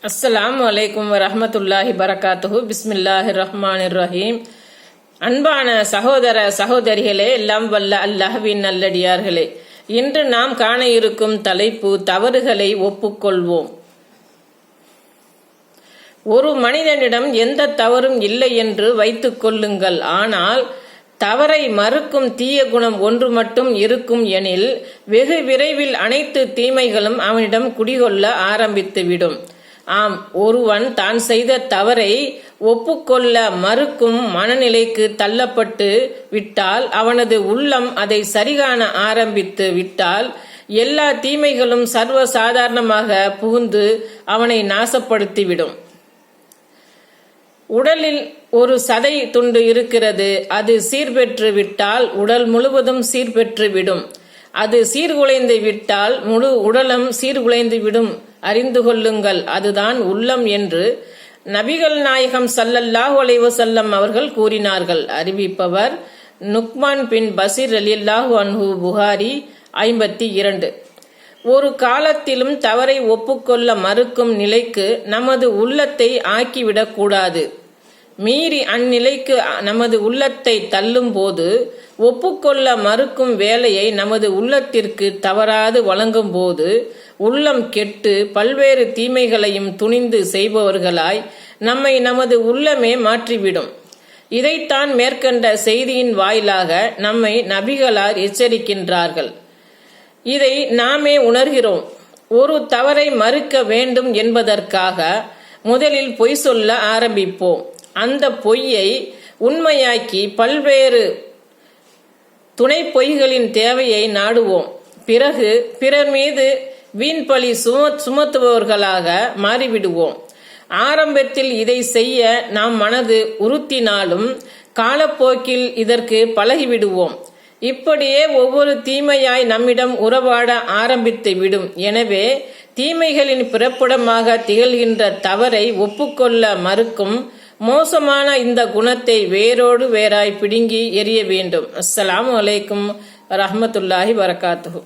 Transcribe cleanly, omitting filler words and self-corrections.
அஸ்ஸலாமு அலைக்கும் வரஹ்மத்துல்லாஹி பரகாத்துஹு. பிஸ்மில்லாஹிர் ரஹ்மானிர் ரஹீம். அன்பான சகோதர சகோதரிகளே, எல்லாம் வல்ல அல்லாஹ்வின் நல்லடியார்களே, இன்று நாம் காண இருக்கும் தலைப்பு தவறுகளை ஒப்புக்கொள்வோம். ஒரு மனிதனிடம் எந்த தவறும் இல்லை என்று வைத்துக் கொள்ளுங்கள். ஆனால் தவறை மறுக்கும் தீய குணம் ஒன்று மட்டும் இருக்கும் எனில் வெகு விரைவில் அனைத்து தீமைகளும் அவனிடம் குடிகொள்ள ஆரம்பித்துவிடும். ஆம், ஒருவன் தான் செய்த தவறை ஒப்புக்கொள்ள மறுக்கும் மனநிலைக்கு தள்ளப்பட்டு விட்டால், அவனது உள்ளம் அதை சரிகாண ஆரம்பித்து விட்டால், எல்லா தீமைகளும் சர்வ சாதாரணமாக புகுந்து அவனை நாசப்படுத்திவிடும். உடலில் ஒரு சதை துண்டு இருக்கிறது. அது சீர்பெற்று விட்டால் உடல் முழுவதும் சீர்பெற்று விடும். அது சீர்குலைந்து விட்டால் முழு உடலும் சீர்குலைந்து விடும். அறிந்து கொள்ளுங்கள், அதுதான் உள்ளம் என்று நபிகள் நாயகம் ஸல்லல்லாஹு அலைஹி வஸல்லம் அவர்கள் கூறினார்கள். அறிவிப்பவர் நுக்மான் பின் பஷீர் ரலியல்லாஹு அன்ஹு, புகாரி 52. ஒரு காலத்திலும் தவறை ஒப்புக்கொள்ள மறுக்கும் நிலைக்கு நமது உள்ளத்தை ஆக்கிவிடக் கூடாது. மீறி அந்நிலைக்கு நமது உள்ளத்தை தள்ளும் போது, ஒப்புக்கொள்ள மறுக்கும் வேலையை நமது உள்ளத்திற்கு தவறாது வழங்கும் போது, உள்ளம் கெட்டு பல்வேறு தீமைகளையும் துணிந்து செய்பவர்களாய் நம்மை நமது உள்ளமே மாற்றிவிடும். இதைத்தான் மேற்கண்ட செய்தியின் வாயிலாக நம்மை நபிகளார் எச்சரிக்கின்றார்கள். இதை நாமே உணர்கிறோம். ஒரு தவறை மறுக்க வேண்டும் என்பதற்காக முதலில் பொய் சொல்ல ஆரம்பிப்போம். அந்த பொய்யை உண்மையாக்கி பல்வேறு துணை பொய்களின் தேவையை நாடுவோம். பிறகு பிறர் மீது வீண் பழி சுமத்துபவர்களாக மாறிவிடுவோம். ஆரம்பத்தில் இதை செய்ய நாம் மனது உறுத்தினாலும் காலப்போக்கில் இதற்கு பழகிவிடுவோம். இப்படியே ஒவ்வொரு தீமையாய் நம்மிடம் உறவாட ஆரம்பித்து விடும். எனவே தீமைகளின் பிறப்பிடமாக திகழ்கின்ற தவறை ஒப்புக்கொள்ள மறுக்கும் மோசமான இந்த குணத்தை வேரோடு வேராய் பிடுங்கி எறிய வேண்டும். அஸ்ஸலாமு அலைக்கும் வரஹ்மத்துல்லாஹி பரகாத்துஹு.